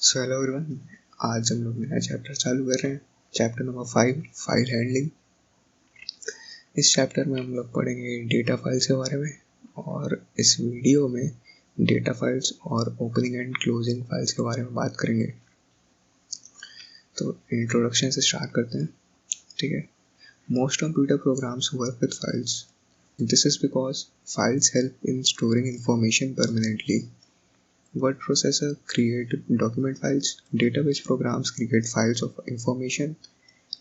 So hello everyone, आज हम लोग नया चैप्टर चालू कर रहे हैं। Chapter number 5, file handling. इस चैप्टर में हम लोग पढ़ेंगे डेटा फाइल्स के बारे में, और इस वीडियो में डेटा फाइल्स और ओपनिंग एंड क्लोजिंग फाइल्स के बारे में बात करेंगे। तो इंट्रोडक्शन से स्टार्ट करते हैं, ठीक है। Most computer programs work with files. This is because files help in storing information permanently. Word processor create document files, database programs create files of information,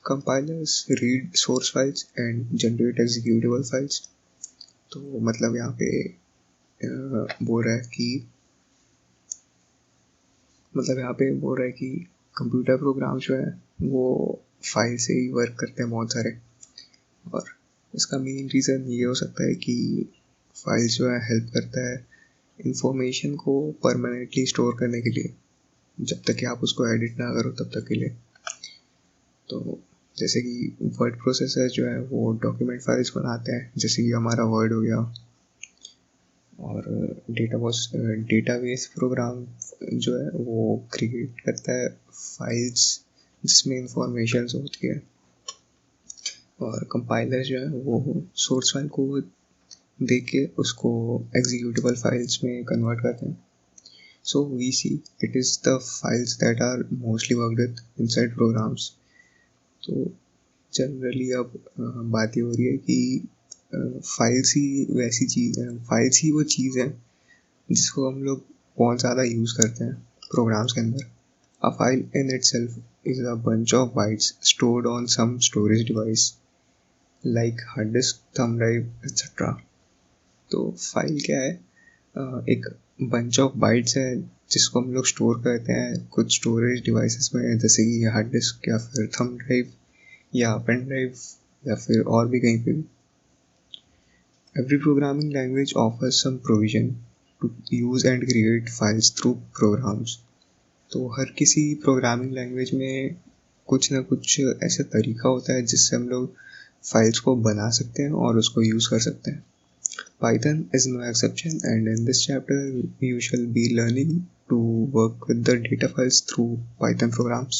compilers read source files and generate executable files. तो मतलब यहाँ पे बोल रहा है कि computer program जो है वो फाइल से ही वर्क करते हैं बहुत सारे, और इसका मेन रीज़न ये हो सकता है कि फाइल जो है हेल्प करता है इंफॉर्मेशन को परमानेंटली स्टोर करने के लिए, जब तक कि आप उसको एडिट ना करो तब तक के लिए। तो जैसे कि वर्ड प्रोसेसर जो है वो डॉक्यूमेंट फाइल्स बनाते हैं, जैसे कि हमारा वर्ड हो गया, और डेटाबेस प्रोग्राम जो है वो क्रिएट करता है फाइल्स जिसमें इंफॉर्मेशन होती है, और कंपाइलर जो है वो सोर्स फाइल को देख के उसको एग्जीक्यूटेबल फाइल्स में कन्वर्ट करते हैं. So we see it is the files that are mostly worked with inside programs. तो जनरली अब बात ये हो रही है कि फाइल्स ही वैसी चीज़ है, फाइल्स ही वो चीज़ है जिसको हम लोग बहुत ज़्यादा यूज़ करते हैं प्रोग्राम्स के अंदर. A file in itself is a bunch of bytes stored on some storage device like hard disk, thumb drive, etc. तो फाइल क्या है? एक बंच ऑफ बाइट्स है जिसको हम लोग स्टोर करते हैं कुछ स्टोरेज डिवाइसेस में, जैसे कि हार्ड डिस्क या फिर थंब ड्राइव या पेन ड्राइव या फिर और भी कहीं पे भी. Every programming language offers some provision to use and create files through programs. तो हर किसी प्रोग्रामिंग लैंग्वेज में कुछ ना कुछ ऐसा तरीका होता है जिससे हम लोग फाइल्स को बना सकते हैं और उसको यूज़ कर सकते हैं. Python is no exception, and in this chapter you shall be learning to work with the data files through Python programs.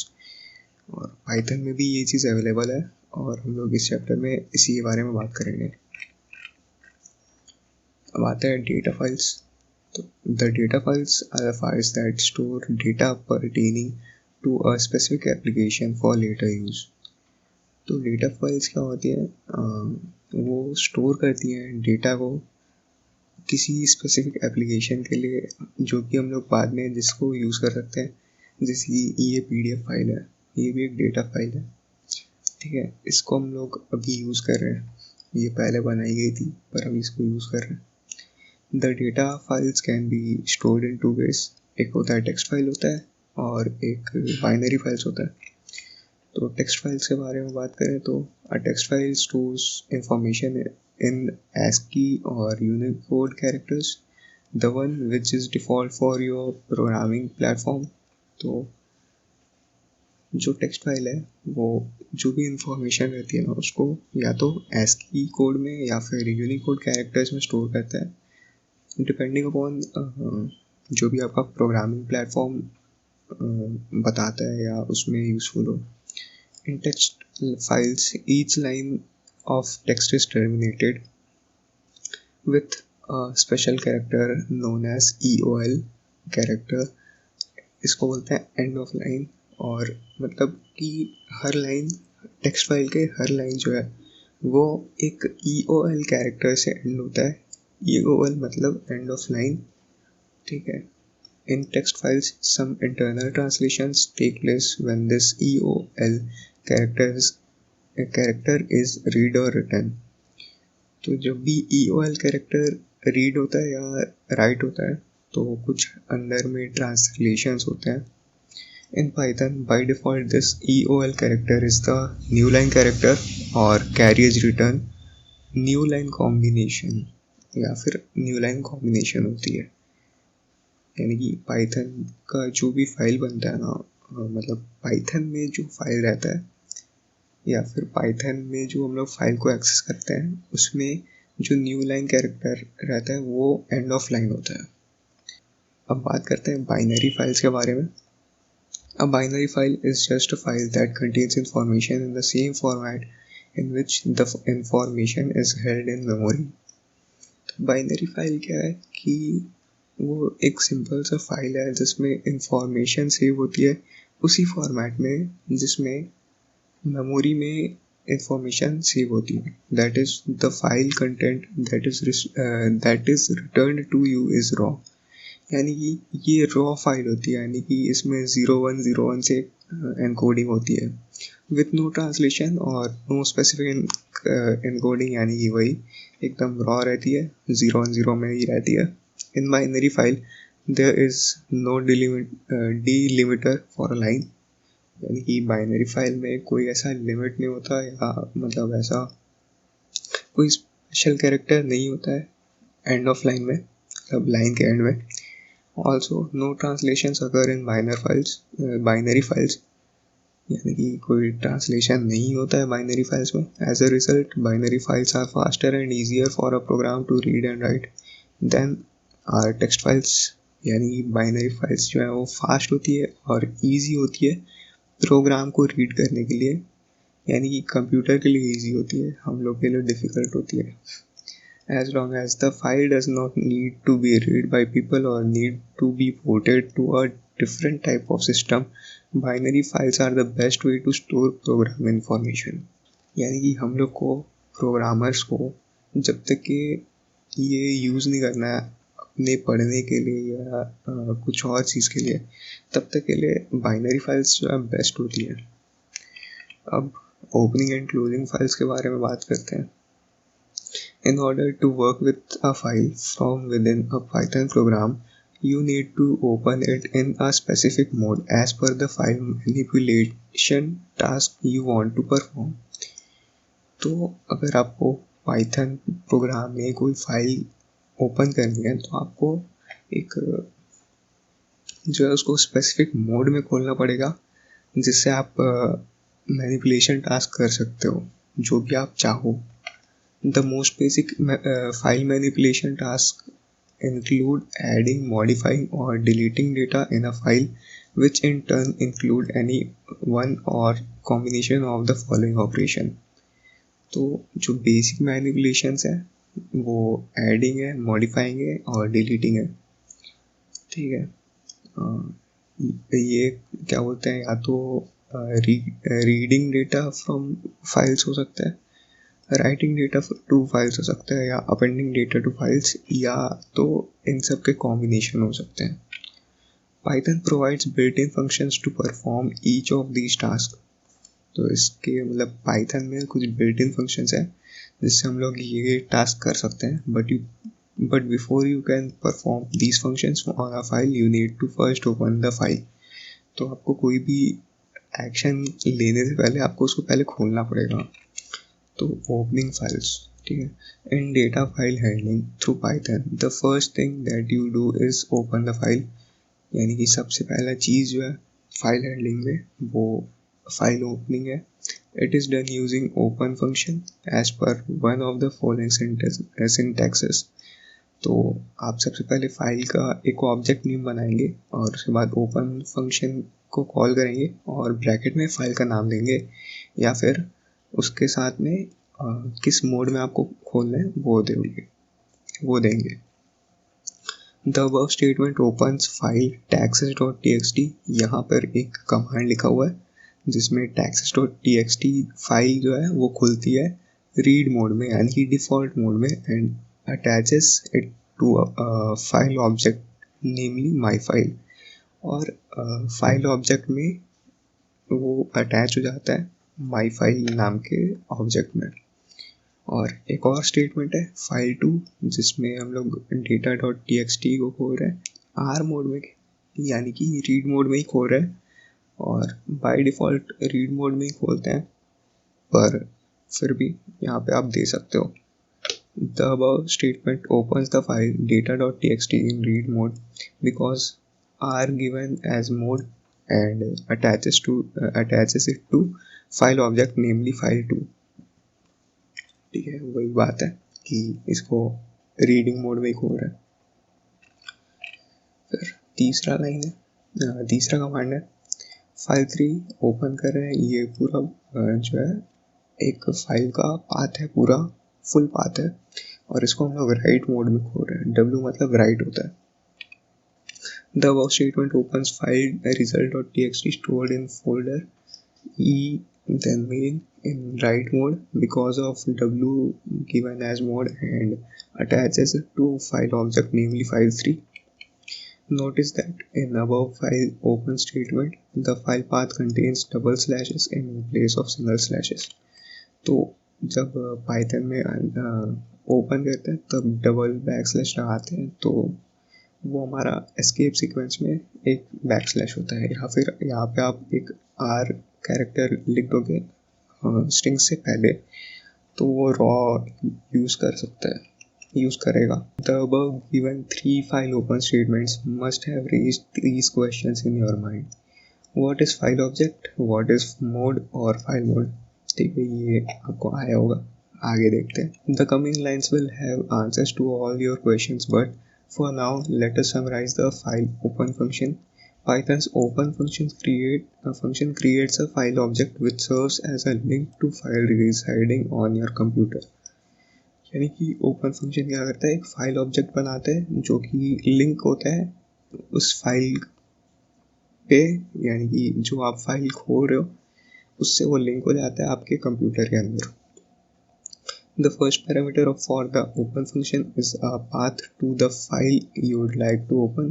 और Python में भी ये चीज़ अवेलेबल है, और हम लोग इस चैप्टर में इसी के बारे में बात करेंगे. अब आता है डेटा फाइल्स. तो the data files are the files that store data pertaining to a specific application for later use. तो डेटा फाइल्स क्या होती है? वो स्टोर करती हैं डेटा को किसी स्पेसिफिक एप्लीकेशन के लिए, जो कि हम लोग बाद में जिसको यूज़ कर सकते हैं. जैसे कि ये PDF फाइल है, ये भी एक डेटा फाइल है, ठीक है. इसको हम लोग अभी यूज़ कर रहे हैं, ये पहले बनाई गई थी पर अभी इसको यूज़ कर रहे हैं. The data files can be stored in 2 ways. एक होता है टेक्स्ट फाइल होता है, और एक बाइनरी फाइल्स होता है. तो टेक्स्ट फाइल्स के बारे में बात करें तो a text file stores information in ASCII or Unicode characters, the one which is default for your programming platform. तो जो टेक्स्ट फाइल है वो जो भी इंफॉर्मेशन रहती है ना उसको या तो ASCII कोड में या फिर यूनिकोड कैरेक्टर्स में स्टोर करता है, डिपेंडिंग अपॉन जो भी आपका प्रोग्रामिंग प्लेटफॉर्म बताता है या उसमें यूज़फुल हो. In text files, each line of text is terminated with a special character known as EOL character. इसको बोलते हैं एंड ऑफ लाइन, और मतलब कि हर लाइन, टेक्स्ट फाइल के हर लाइन जो है वो एक EOL कैरेक्टर से एंड होता है. EOL मतलब एंड ऑफ लाइन, ठीक है. In text files, some internal translations take place when this EOL character is read or written. तो जब भी EOL कैरेक्टर रीड होता है या राइट होता है तो कुछ अंदर में ट्रांसलेशंस होते हैं. In Python, by default, this EOL character is the new line character और carry as return new line combination या फिर new line combination होती है. यानी कि पाइथन का जो भी फाइल बनता है ना, मतलब पाइथन में जो फाइल रहता है या फिर पाइथन में जो हम लोग फाइल को एक्सेस करते हैं उसमें जो न्यू लाइन कैरेक्टर रहता है वो एंड ऑफ लाइन होता है. अब बात करते हैं बाइनरी फाइल्स के बारे में. A binary file is just a file that contains information in the same format in which the information is held in memory. Binary file क्या है कि वो एक सिंपल सा फाइल है जिसमें इंफॉर्मेशन सेव होती है उसी फॉर्मेट में जिसमें मेमोरी में इंफॉर्मेशन सेव होती है. That is the file content that is return to you is raw. यानी कि ये रॉ फाइल होती है, यानी कि इसमें 0101 से एनकोडिंग होती है विथ नो ट्रांसलेशन और नो स्पेसिफिक एनकोडिंग, यानी कि वही एकदम रॉ रहती है, 010 में ही रहती है. In binary file there is no delimiter for a line. यानी कि बाइनरी फाइल में कोई ऐसा लिमिट नहीं होता, या मतलब ऐसा कोई स्पेशल कैरेक्टर नहीं होता है एंड ऑफ लाइन में, मतलब लाइन के एंड में. Also, no translations occur in binary files. यानी कि कोई ट्रांसलेशन नहीं होता है बाइनरी फाइल्स में. As a result binary files are faster and easier for a program to read and write than are text files. यानी कि बाइनरी फाइल्स जो है वो फास्ट होती है और ईजी होती है प्रोग्राम को रीड करने के लिए. यानी कि कंप्यूटर के लिए ईजी होती है, हम लोग के लिए डिफ़िकल्ट होती है. As long as the file does not need to be read by people or need to be ported to a different type of system, binary files are the best way to store program information. यानी कि हम लोग को programmers को जब तक कि ये यूज़ नहीं करना है अपने पढ़ने के लिए या कुछ और चीज़ के लिए, तब तक के लिए बाइनरी फाइल्स जो है बेस्ट होती है. अब ओपनिंग एंड क्लोजिंग फाइल्स के बारे में बात करते हैं. In order to work with a file from within a Python program, you need to open it in a specific mode as per the file manipulation task you want to perform. तो अगर आपको Python programme में कोई file open करनी है तो आपको एक जो है उसको स्पेसिफिक मोड में खोलना पड़ेगा जिससे आप मैनिपुलेशन टास्क कर सकते हो जो भी आप चाहो. The most basic file manipulation tasks include adding, modifying, or deleting data in a file, which in turn include any one or combination of the following operation. तो जो basic manipulations है वो adding है, modifying है और deleting है. ठीक है. ये क्या बोलते हैं, या तो reading data from files हो सकता है, राइटिंग डेटा टू फाइल्स हो सकता है, या अपेंडिंग डेटा टू फाइल्स, या तो इन सब के कॉम्बिनेशन हो सकते हैं. Python provides built in functions to perform each of these task. तो इसके मतलब पाइथन में कुछ बिल्ट इन फंक्शंस हैं जिससे हम लोग ये टास्क कर सकते हैं. But before you can perform these functions on a file you need to first open the file. तो आपको कोई भी एक्शन लेने से पहले आपको उसको पहले खोलना पड़ेगा. तो ओपनिंग फाइल्स, ठीक है. In data file handling through Python the first thing that you do is open the file. यानी कि सबसे पहला चीज़ जो है फाइल हैंडलिंग में वो फाइल ओपनिंग है. It is done using open function as per one of the following syntaxes. तो आप सबसे पहले फाइल का एक ऑब्जेक्ट नेम बनाएंगे और उसके बाद ओपन फंक्शन को कॉल करेंगे और ब्रैकेट में फाइल का नाम देंगे, या फिर उसके साथ में किस मोड में आपको खोलना है वो देंगे. The above statement opens file taxes.txt. यहाँ पर एक कमांड लिखा हुआ है जिसमें taxes.txt फाइल जो है वो खुलती है रीड मोड में, यानी कि डिफ़ॉल्ट मोड में, and attaches it to file object namely my file. और फाइल ऑब्जेक्ट में वो अटैच हो जाता है माई फाइल नाम के ऑब्जेक्ट में. और एक और स्टेटमेंट है फाइल टू जिसमें हम लोग data.txt को खोल रहे हैं आर मोड में, यानी कि रीड मोड में ही खोल रहे हैं, और बाय डिफ़ॉल्ट रीड मोड में ही खोलते हैं, पर फिर भी यहाँ पे आप दे सकते हो. The above statement opens the file data.txt in read mode because are given as mode and attaches it to file object namely file2. ठीक है, वही बात है कि इसको रीडिंग मोड में ही खोल रहा है. फिर तीसरा कमांड है फाइल 3 ओपन कर रहे हैं, ये पूरा जो है एक फाइल का पाथ है, पूरा फुल पाथ है, और इसको हम लोग राइट मोड में खोल रहे हैं। W मतलब राइट होता है। The above statement opens file result.txt stored in folder E then main in write mode because of W given as mode and attaches it to file object, namely file3. Notice that in above file open statement, the file path contains double slashes in place of single slashes. तो जब Python में open करते हैं तब double back slash लगाते हैं, तो वो हमारा एस्केप सीक्वेंस में एक बैक स्लैश होता है, या फिर यहाँ पे आप एक आर कैरेक्टर लिख दोगे स्ट्रिंग से पहले, तो वो रॉ यूज़ कर सकता है, यूज़ करेगा। The above given 3 file open statements must have raised these questions in your mind. What is file object? What is mode और file mode? ठीक है, ये आपको आया होगा, आगे देखते हैं। The coming lines will have answers to all your questions, but for now let us summarize the file open function. Python's open function creates a file object which serves as a link to file residing on your computer. यानी कि open function क्या करता है, एक file object बनाता है जो कि लिंक होता है उस फाइल पे, यानी कि जो आप फाइल खोल रहे हो उससे वो लिंक हो जाता है आपके कंप्यूटर के अंदर। The first parameter for the open function is a path to the file you would like to open.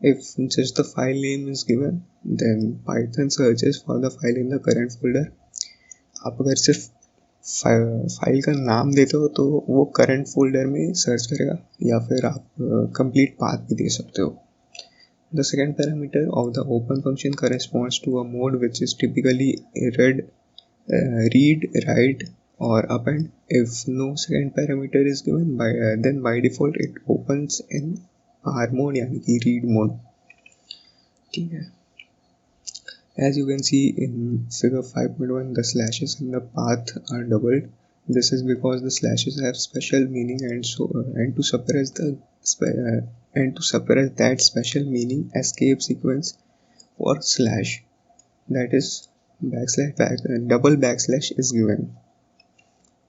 If just the file name is given, then Python searches for the file in the current folder. आप अगर सिर्फ file का नाम देते हो तो वो current folder में सर्च करेगा, या फिर आप कंप्लीट पाथ भी दे सकते हो। The second parameter of the open function corresponds to a mode which is typically read, write or append. If no second parameter is given, then by default it opens in R mode, यानी कि read mode। ठीक है। As you can see in figure 5.1, the slashes in the path are doubled. This is because the slashes have special meaning, and to suppress that special meaning, escape sequence for slash, that is double backslash is given.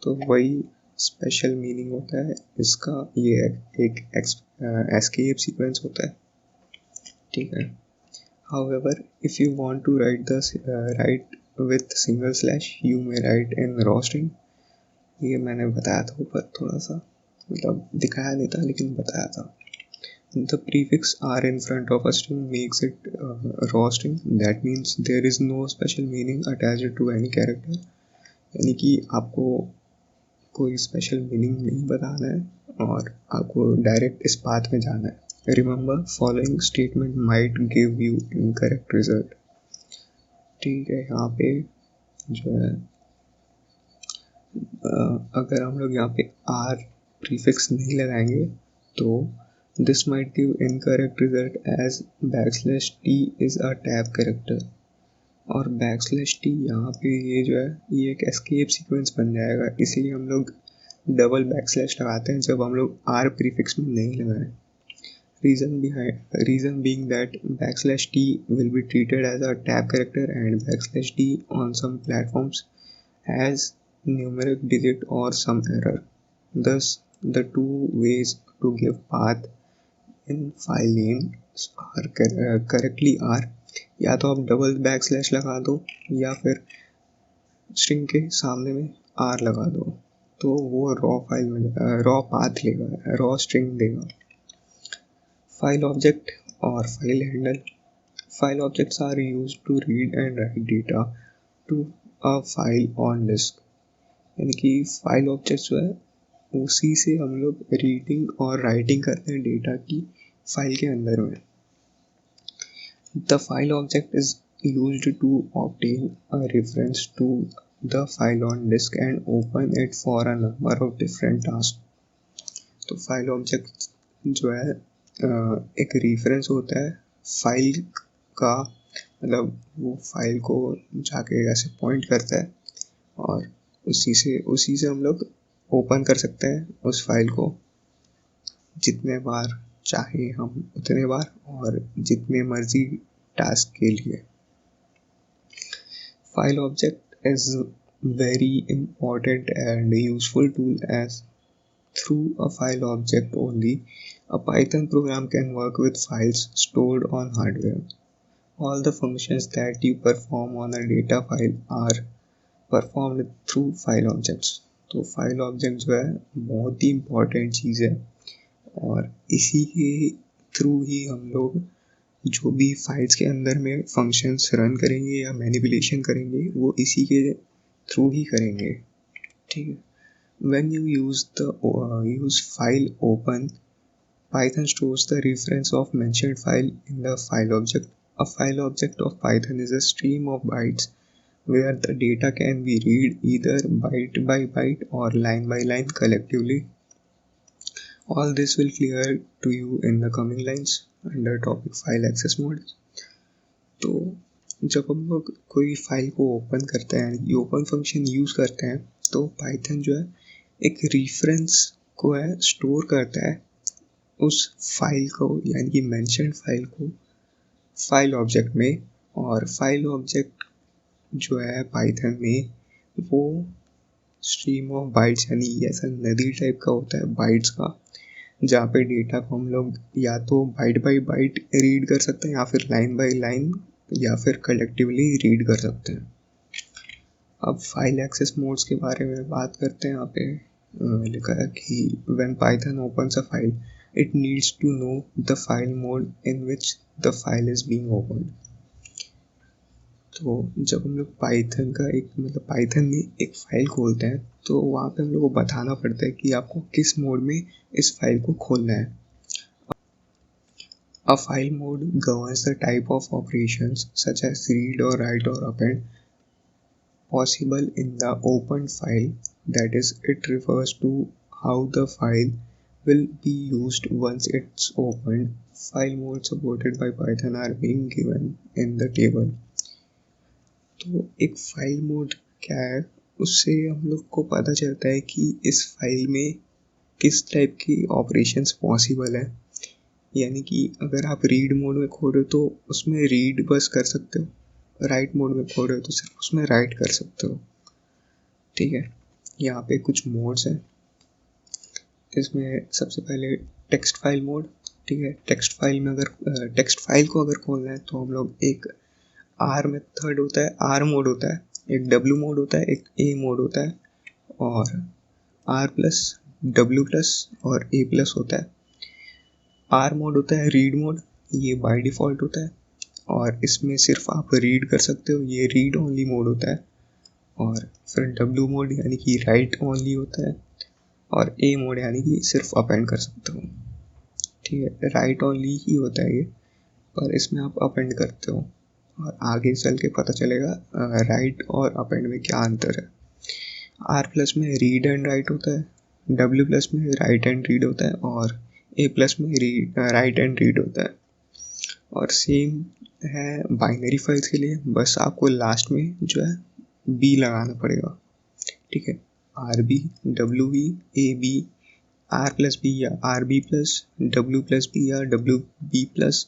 तो वही special meaning होता है इसका, ये एक escape sequence होता है। ठीक है। However, if you want to write with single slash, you may write in raw string. ये मैंने बताया था ऊपर, थोड़ा सा मतलब दिखाया नहीं था लेकिन बताया था। The prefix R in front of a string makes it raw string. That means there is no special meaning attached to any character. यानी कि आपको कोई स्पेशल मीनिंग नहीं बताना है और आपको डायरेक्ट इस पाथ में जाना है। Remember, following statement might give you incorrect result. ठीक है, यहाँ पे जो है अगर हम लोग यहाँ पे R प्रीफिक्स नहीं लगाएंगे तो this might give incorrect result as \t is a tab character, और \t यहाँ पे ये जो है ये एक escape sequence बन जाएगा, इसलिए हम लोग डबल बैकस्लैश लगाते हैं जब हम लोग R प्रीफिक्स में नहीं लगाएं। Reason being that \t will be treated as a tab character and \t on some platforms as numeric digit or some error. Thus, the two ways to give path in file names are correctly are या तो आप double backslash लगा दो या फिर string के सामने में R लगा दो, तो वो रॉ पाथ लेगा, रॉ स्ट्रिंग देगा। File object or file handle. File objects are used to read and write data to a file on disk. यानी कि फाइल ऑब्जेक्ट जो है उसी से हम लोग रीडिंग और राइटिंग करते हैं डेटा की फाइल के अंदर में। The file object is used to obtain a reference to the file on disk and open it for a number of different tasks. तो फाइल ऑब्जेक्ट जो है एक रेफरेंस होता है फाइल का, मतलब वो फाइल को जाके ऐसे पॉइंट करता है और उसी से हम लोग ओपन कर सकते हैं उस फाइल को जितने बार चाहे हम उतने बार और जितने मर्जी टास्क के लिए। File object is very important and useful tool as through a file object only, a Python program can work with files stored on hardware. All the functions that you perform on a data file are performed through file objects. तो file object जो है बहुत ही important चीज़ है और इसी के through ही हम लोग जो भी फाइल्स के अंदर में फंक्शंस रन करेंगे या मैनिपुलेशन करेंगे वो इसी के थ्रू ही करेंगे। ठीक है। When you use file open, Python stores the reference of mentioned file in the file object. A file object of Python is a stream of bytes where the data can be read either byte by byte or line by line collectively. All this will clear to you in the coming lines under topic file access mode. तो जब हम लोग कोई file को open करते हैं यानी open function use करते हैं तो पाइथन जो है एक रेफरेंस को है स्टोर करता है उस फाइल को यानी कि मेंशन्ड फाइल को फाइल ऑब्जेक्ट में। और फाइल ऑब्जेक्ट जो है पाइथन में वो स्ट्रीम ऑफ बाइट्स यानी ऐसा नदी टाइप का होता है बाइट्स का, जहाँ पे डेटा को हम लोग या तो बाइट बाई बाइट रीड कर सकते हैं या फिर लाइन बाई लाइन या फिर कलेक्टिवली रीड कर सकते हैं। अब फाइल एक्सेस मोड्स के बारे में बात करते हैं। यहाँ पे लिखा है कि when Python opens a file, it needs to know the file mode in which the file is being opened. तो जब हम लोग पाइथन का पाइथन में एक फाइल खोलते हैं तो वहाँ पे हम लोग को बताना पड़ता है कि आपको किस मोड में इस फाइल को खोलना है। A file mode governs the type of operations such as read or write or append possible in the opened file. That is, it refers to how the file will be used once it's opened. File mode supported by Python are being given in the table. तो एक file mode क्या है, उससे हम लोग को पता चलता है कि इस फाइल में किस टाइप की ऑपरेशंस पॉसिबल है। यानी कि अगर आप रीड मोड में खोल रहे हो तो उसमें रीड बस कर सकते हो, राइट मोड में खोल रहे हो तो सिर्फ उसमें राइट कर सकते हो। ठीक है। यहाँ पे कुछ मोड्स हैं। इसमें सबसे पहले टेक्स्ट फाइल मोड। ठीक है। टेक्स्ट फाइल को अगर खोलना है तो हम लोग एक आर मेथड होता है, आर मोड होता है, एक डब्ल्यू मोड होता है, एक ए मोड होता है और आर प्लस डब्ल्यू प्लस और ए प्लस होता है। आर मोड होता है रीड मोड, ये बाय डिफ़ॉल्ट होता है और इसमें सिर्फ आप रीड कर सकते हो, ये रीड ओनली मोड होता है। और फिर डब्ल्यू मोड यानी कि राइट ओनली होता है और ए मोड यानी कि सिर्फ अपेंड कर सकते हो। ठीक है। राइट ओनली ही होता है ये, पर इसमें आप अपेंड करते हो और आगे चल के पता चलेगा राइट और अपेंड में क्या अंतर है। आर प्लस में रीड एंड राइट होता है, डब्ल्यू प्लस में राइट एंड रीड होता है और ए प्लस में राइट एंड रीड होता है। और सेम है बाइनरी फाइल्स के लिए, बस आपको लास्ट में जो है बी लगाना पड़ेगा। ठीक है। R B, W B, A B, R plus B या R B plus, W plus B या डब्ल्यू बी प्लस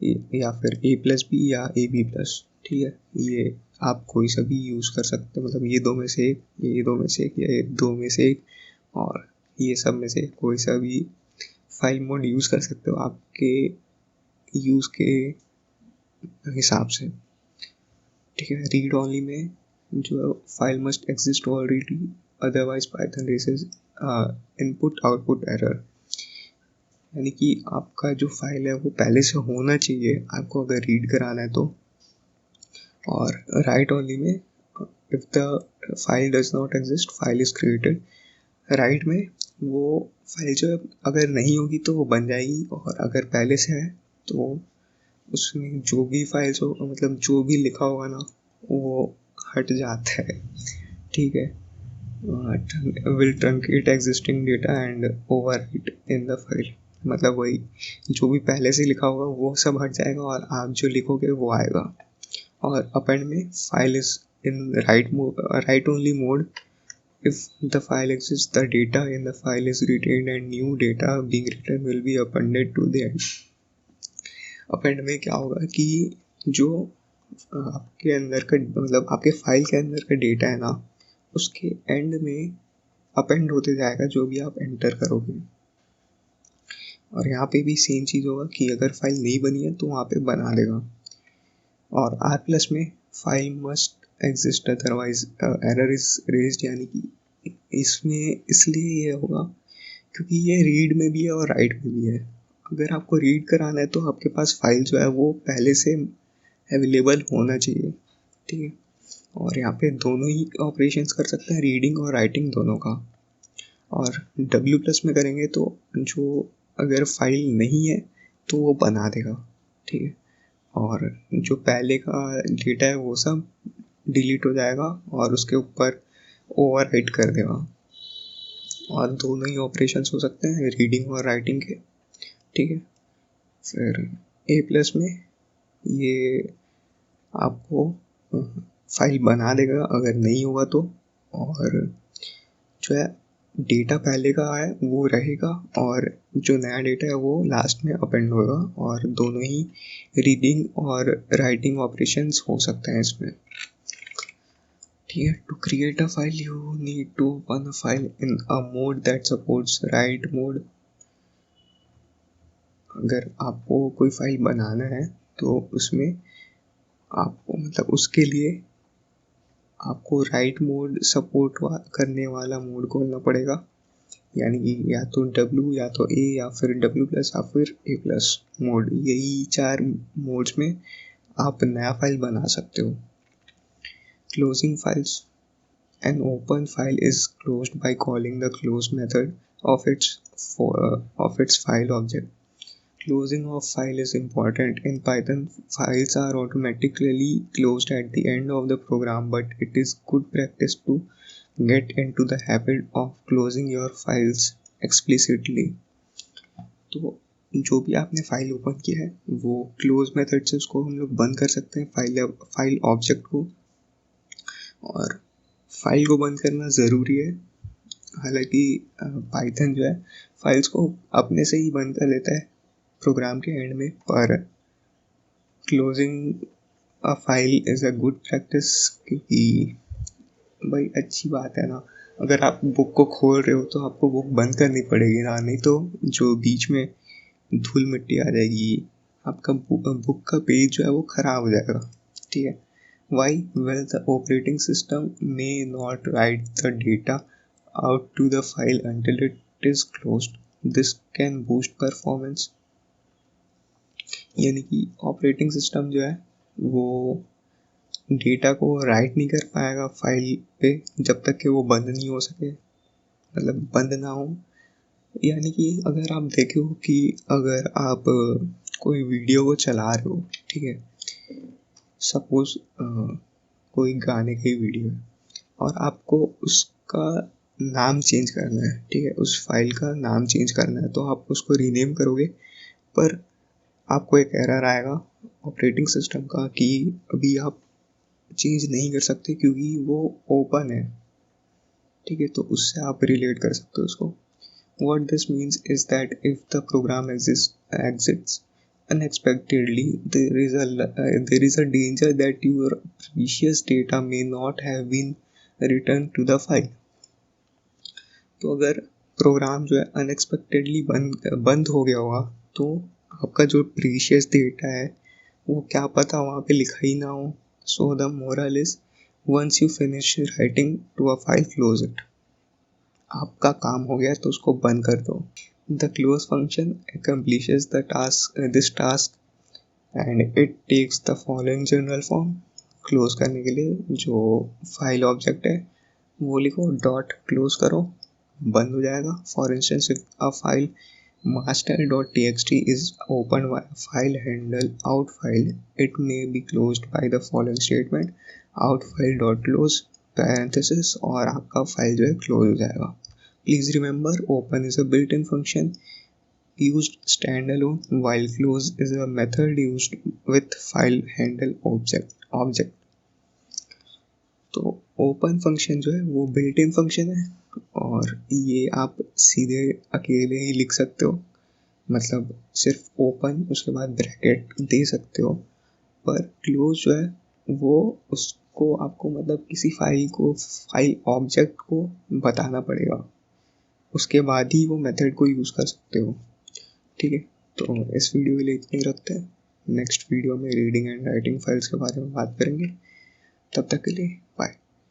या फिर ए प्लस बी या ए बी प्लस। ठीक है। ये आप कोई सा भी यूज़ कर सकते हो, मतलब ये दो में से एक, ये दो में से एक या ये दो में से एक और ये सब में से कोई सा भी फाइल मोड यूज़ कर सकते हो आपके यूज़ के हिसाब से। ठीक है। रीड ओनली में जो file must exist already, otherwise Python raises input output error. यानी कि आपका जो फाइल है वो पहले से होना चाहिए आपको अगर रीड कराना है तो। और राइट ओनली में if the file does not exist file is created. Right में वो फाइल जो अगर नहीं होगी तो वो बन जाएगी और अगर पहले से है तो उसमें जो भी फाइल्स हो मतलब जो भी लिखा होगा ना वो हट जाता है। ठीक है। will truncate existing data and overwrite in the file। मतलब वही जो भी पहले से लिखा होगा वो सब हट जाएगा और आप जो लिखोगे वो आएगा। और अपेंड में file is in right only mode. If the file exists, the data in the file is retained and new data being written will be appended to the end। Append में क्या होगा कि जो आपके अंदर का मतलब आपके फाइल के अंदर का डेटा है ना, उसके एंड में अपेंड होते जाएगा जो भी आप एंटर करोगे। और यहाँ पे भी सेम चीज़ होगा कि अगर फाइल नहीं बनी है तो वहाँ पे बना देगा। और आर प्लस में file must exist otherwise error is raised, यानी कि इसमें इसलिए ये होगा क्योंकि ये रीड में भी है और राइट में भी है। अगर आपको रीड कराना है तो आपके पास फाइल जो है वो पहले से अवेलेबल होना चाहिए, ठीक है। और यहाँ पे दोनों ही ऑपरेशंस कर सकते हैं, रीडिंग और राइटिंग दोनों का। और डब्ल्यू प्लस में करेंगे तो जो अगर फाइल नहीं है तो वो बना देगा, ठीक है। और जो पहले का डेटा है वो सब डिलीट हो जाएगा और उसके ऊपर ओवरराइट कर देगा। और दोनों ही ऑपरेशंस हो सकते हैं, रीडिंग और राइटिंग के, ठीक है। फिर ए प्लस में ये आपको फाइल बना देगा अगर नहीं होगा तो, और जो है डेटा पहले का है वो रहेगा और जो नया डेटा है वो लास्ट में अपेंड होगा। और दोनों ही रीडिंग और राइटिंग ऑपरेशंस हो सकते हैं इसमें, ठीक है। To create a file you need to open a file in a mode that supports write mode. अगर आपको कोई फाइल बनाना है तो उसमें आपको मतलब उसके लिए आपको राइट मोड सपोर्ट करने वाला मोड खोलना पड़ेगा, यानी कि या तो डब्ल्यू या तो ए या फिर डब्ल्यू प्लस या फिर ए प्लस मोड, यही 4 मोड्स में आप नया फाइल बना सकते हो। Closing files, an open file is closed by calling the close method of its file object. Closing of file is important. In Python, files are automatically closed at the end of the program, but it is good practice to get into the habit of closing your files explicitly. तो जो भी आपने file open किया है वो close method से उसको हम लोग बंद कर सकते हैं, फाइल ऑब्जेक्ट को। और फाइल को बंद करना ज़रूरी है, हालांकि पाइथन जो है फाइल्स को अपने से ही बंद कर देता है प्रोग्राम के एंड में, पर closing a file is a good practice, क्योंकि भाई अच्छी बात है ना। अगर आप बुक को खोल रहे हो तो आपको बुक बंद करनी पड़ेगी ना, नहीं तो जो बीच में धूल मिट्टी आ जाएगी, आपका बुक का पेज जो है वो ख़राब हो जाएगा, ठीक है। Why well the operating system may not write the data out to the file until it is closed. This can boost performance. यानी कि ऑपरेटिंग सिस्टम जो है वो डेटा को राइट नहीं कर पाएगा फाइल पे जब तक कि वो बंद नहीं हो सके, मतलब बंद ना हो। यानी कि अगर आप देखो कि अगर आप कोई वीडियो को चला रहे हो, ठीक है, सपोज कोई गाने की वीडियो है और आपको उसका नाम चेंज करना है, ठीक है, उस फाइल का नाम चेंज करना है, तो आप उसको रीनेम करोगे, पर आपको एक एरर आएगा ऑपरेटिंग सिस्टम का कि अभी आप चेंज नहीं कर सकते क्योंकि वो ओपन है, ठीक है। तो उससे आप रिलेट कर सकते हो उसको। What this means is that if the program exits unexpectedly, there is a danger that your precious data may not have been returned to the file. तो अगर प्रोग्राम जो है अनएक्सपेक्टेडली बंद हो गया होगा तो आपका जो प्रीशियस डेटा है वो क्या पता वहाँ पे लिखा ही ना हो। So the moral is once you finish writing to a file, close it. आपका काम हो गया तो उसको बंद कर दो। The close function accomplishes this task and it takes the following general form. Close करने के लिए जो फाइल ऑब्जेक्ट है वो लिखो, डॉट क्लोज करो, बंद हो जाएगा। For instance if a file master.txt is opened by a file handle out file, it may be closed by the following statement: out file dot close parenthesis, और आपका file जो है क्लोज हो जाएगा। Please remember, open is a built in function used standalone, while close is a method used with file handle object. तो open function जो है वो बिल्ट इन फंक्शन है और ये आप सीधे अकेले ही लिख सकते हो, मतलब सिर्फ ओपन उसके बाद ब्रैकेट दे सकते हो। पर क्लोज जो है वो उसको आपको मतलब किसी फाइल ऑब्जेक्ट को बताना पड़ेगा, उसके बाद ही वो मेथड को यूज़ कर सकते हो। ठीक है, तो इस वीडियो के लिए इतना ही रखते हैं। नेक्स्ट वीडियो में रीडिंग एंड राइटिंग फाइल्स के बारे में बात करेंगे। तब तक के लिए